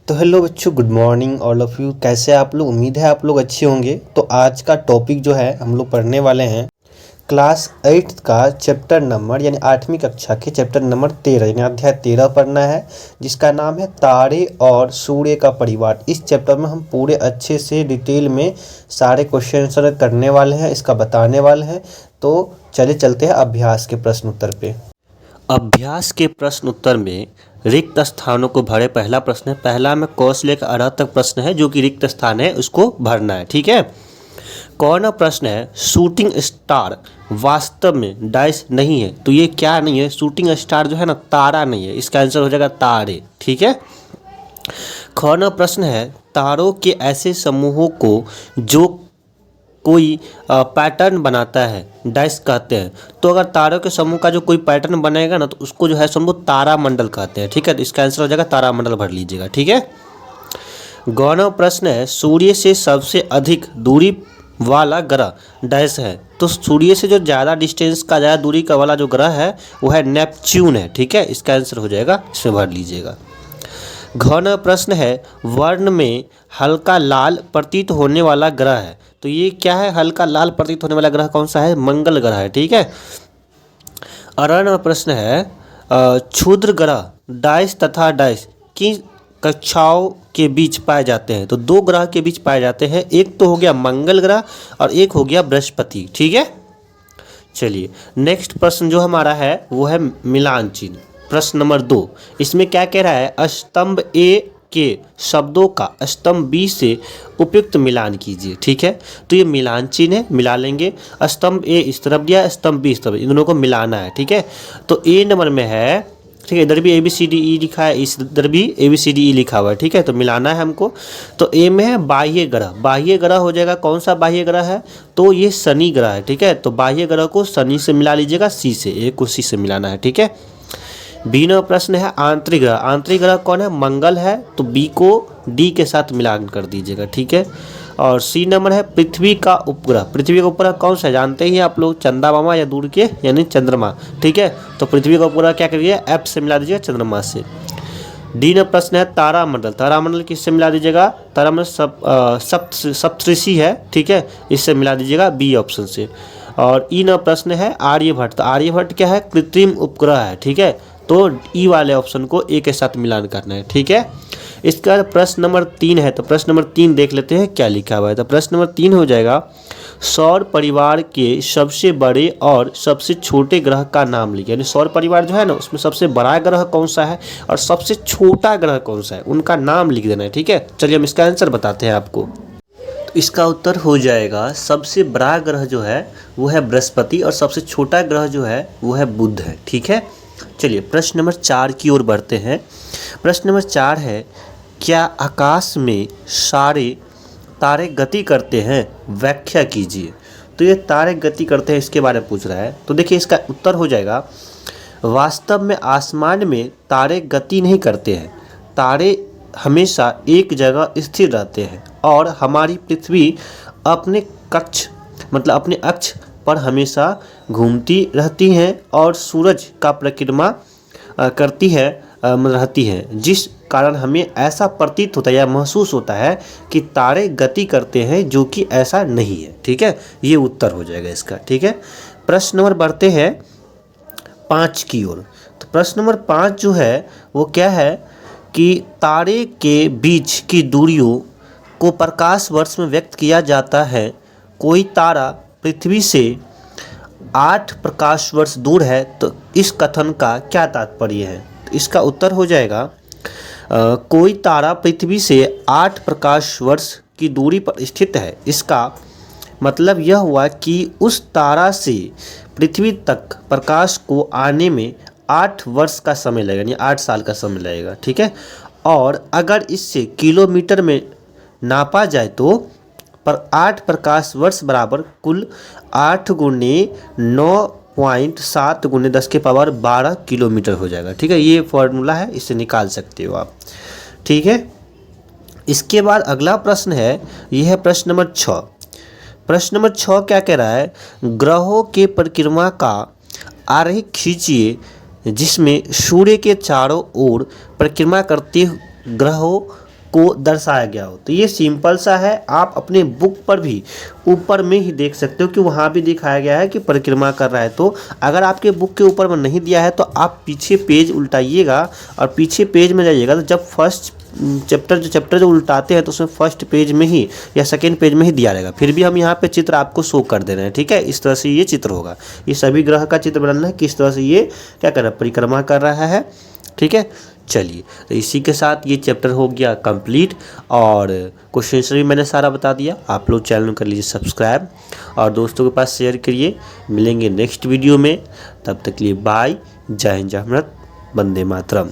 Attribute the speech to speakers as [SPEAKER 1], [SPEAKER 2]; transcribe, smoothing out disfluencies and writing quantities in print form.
[SPEAKER 1] तो हेलो बच्चों, good morning all of you. कैसे आप लोग? उम्मीद है आप लोग अच्छे होंगे। तो आज का टॉपिक जो है हम लोग पढ़ने वाले हैं क्लास 8 का चैप्टर नंबर यानी 8वीं कक्षा के चैप्टर नंबर 13 यानी अध्याय 13 पढ़ना है, जिसका नाम है तारे और सूर्य का परिवार। इस चैप्टर में हम पूरे अच्छे से डिटेल में सारे क्वेश्चन आंसर करने वाले हैं, इसका बताने वाले हैं। तो चलिए चलते हैं अभ्यास के प्रश्न उत्तर पे। अभ्यास के प्रश्न उत्तर में रिक्त स्थानों को भरे। पहला प्रश्न है, पहला में क से लेकर अ तक प्रश्न है, जो कि रिक्त स्थान है उसको भरना है। ठीक है। कौन प्रश्न है, शूटिंग स्टार वास्तव में डाइस नहीं है। तो ये क्या नहीं है? शूटिंग स्टार जो है ना, तारा नहीं है। इसका आंसर हो जाएगा तारे। ठीक है। कौन प्रश्न है, तारों के ऐसे समूहों को जो कोई पैटर्न बनाता है डाइस कहते हैं। तो अगर तारों के समूह का जो कोई पैटर्न बनेगा ना, तो उसको जो है समूह तारा मंडल कहते हैं। ठीक है। तो इसका आंसर हो जाएगा तारा मंडल, भर लीजिएगा। ठीक है। गौरव प्रश्न है, सूर्य से सबसे अधिक दूरी वाला ग्रह डैश है। तो सूर्य से जो ज़्यादा डिस्टेंस का ज़्यादा दूरी का वाला जो ग्रह है वो है नेपच्यून है। ठीक है। इसका आंसर हो जाएगा, इसमें भर लीजिएगा। घन प्रश्न है, वर्ण में हल्का लाल प्रतीत होने वाला ग्रह है। तो ये क्या है? हल्का लाल प्रतीत होने वाला ग्रह कौन सा है? मंगल ग्रह है। ठीक है। अरण प्रश्न है, क्षुद्र ग्रह डाइस तथा डाइस की कक्षाओं के बीच पाए जाते हैं। तो दो ग्रह के बीच पाए जाते हैं, एक तो हो गया मंगल ग्रह और एक हो गया बृहस्पति। ठीक है। चलिए नेक्स्ट प्रश्न जो हमारा है वो है मिलान चिन्ह। प्रश्न नंबर 2, इसमें क्या कह रहा है, स्तंभ ए के शब्दों का स्तंभ बी से उपयुक्त मिलान कीजिए। ठीक है। तो ये मिलान चिन्ह है, मिला लेंगे। स्तंभ ए इस तरफ दिया, स्तंभ बी इस तरफ, इन दोनों को मिलाना है। ठीक है। तो ए नंबर में है, ठीक है, इधर भी A B C D E लिखा है, इधर भी A B C D E लिखा हुआ है। ठीक है। तो मिलाना है हमको। तो ए में है बाह्य ग्रह। बाह्य ग्रह हो जाएगा, कौन सा बाह्य ग्रह है? तो ये शनि ग्रह है। ठीक है। तो बाह्य ग्रह को शनि से मिला लीजिएगा, सी से, ए को सी से मिलाना है। ठीक है। बी नंबर प्रश्न है, आंतरिक ग्रह। आंतरिक ग्रह कौन है? मंगल है। तो बी को डी के साथ मिलान कर दीजिएगा। ठीक है। और सी नंबर है पृथ्वी का उपग्रह। पृथ्वी का उपग्रह कौन सा है? जानते ही आप लोग, चंदा मामा या दूर के यानी चंद्रमा। ठीक है। तो पृथ्वी का उपग्रह क्या करिए, एफ से मिला दीजिएगा, चंद्रमा से। डी नंबर प्रश्न है तारामंडल। तारामंडल किससे मिला दीजिएगा? तारामंडल सप्तऋषि है। ठीक है। इससे मिला दीजिएगा, बी ऑप्शन से। और ई नंबर प्रश्न है आर्यभट्ट। तो आर्यभट्ट क्या है? कृत्रिम उपग्रह है। ठीक है। तो ई वाले ऑप्शन को ए के साथ मिलान करना है। ठीक है। इसके बाद प्रश्न नंबर 3 है। तो प्रश्न नंबर 3 देख लेते हैं क्या लिखा हुआ है। तो प्रश्न नंबर 3 हो जाएगा, सौर परिवार के सबसे बड़े और सबसे छोटे ग्रह का नाम लिखिए। यानी सौर परिवार जो है ना, उसमें सबसे बड़ा ग्रह कौन सा है और सबसे छोटा ग्रह कौन सा है, उनका नाम लिख देना है। ठीक है। चलिए हम इसका आंसर बताते हैं आपको। इसका उत्तर हो जाएगा, सबसे बड़ा ग्रह जो है वो है बृहस्पति और सबसे छोटा ग्रह जो है वो है बुध है। ठीक है। चलिए प्रश्न नंबर 4 की ओर बढ़ते हैं। प्रश्न नंबर 4 है, क्या आकाश में सारे तारे गति करते हैं? व्याख्या कीजिए। तो ये तारे गति करते हैं, इसके बारे में पूछ रहा है। तो देखिए इसका उत्तर हो जाएगा, वास्तव में आसमान में तारे गति नहीं करते हैं। तारे हमेशा एक जगह स्थिर रहते हैं और हमारी पृथ्वी अपने कक्ष मतलब अपने अक्ष पर हमेशा घूमती रहती हैं और सूरज का परिक्रमा करती है रहती हैं, जिस कारण हमें ऐसा प्रतीत होता है या महसूस होता है कि तारे गति करते हैं, जो कि ऐसा नहीं है। ठीक है। ये उत्तर हो जाएगा इसका। ठीक है। प्रश्न नंबर बढ़ते हैं 5 की ओर। तो प्रश्न नंबर 5 जो है वो क्या है कि तारे के बीच की दूरियों को प्रकाश वर्ष में व्यक्त किया जाता है। कोई तारा पृथ्वी से 8 प्रकाश वर्ष दूर है, तो इस कथन का क्या तात्पर्य है? तो इसका उत्तर हो जाएगा, कोई तारा पृथ्वी से 8 प्रकाश वर्ष की दूरी पर स्थित है। इसका मतलब यह हुआ कि उस तारा से पृथ्वी तक प्रकाश को आने में 8 वर्ष का समय लगेगा, यानी 8 साल का समय लगेगा। ठीक है। और अगर इससे किलोमीटर में नापा जाए तो पर 8 प्रकाश वर्ष बराबर कुल 8 गुणे 9.7 गुणे 10 के पावर 12 किलोमीटर हो जाएगा। ठीक है। ये फॉर्मूला है, इससे निकाल सकते हो आप। ठीक है। इसके बाद अगला प्रश्न है, यह है प्रश्न नंबर 6। प्रश्न नंबर 6 क्या कह रहा है, ग्रहों के परिक्रमा का आरेख खींचिए जिसमें सूर्य के चारों ओर परिक्रमा करते ग्रहों को दर्शाया गया हो। तो ये सिंपल सा है, आप अपने बुक पर भी ऊपर में ही देख सकते हो कि वहाँ भी दिखाया गया है कि परिक्रमा कर रहा है। तो अगर आपके बुक के ऊपर में नहीं दिया है तो आप पीछे पेज उल्टाइएगा और पीछे पेज में जाइएगा, तो जब फर्स्ट चैप्टर जो उल्टाते हैं तो उसमें फर्स्ट पेज में ही या सेकेंड पेज में ही दिया रहेगा। फिर भी हम यहाँ पे चित्र आपको शो कर दे रहे हैं, ठीक है। इस तरह से ये चित्र होगा, ये सभी ग्रह का चित्र बनाना है, किस तरह से ये क्या कर रहा है, परिक्रमा कर रहा है, ठीक है। चलिए, तो इसी के साथ ये चैप्टर हो गया कंप्लीट और क्वेश्चन भी मैंने सारा बता दिया। आप लोग चैनल कर लीजिए सब्सक्राइब और दोस्तों के पास शेयर करिए। मिलेंगे नेक्स्ट वीडियो में, तब तक के लिए बाय, जय हिंद, जय भारत, वंदे मातरम।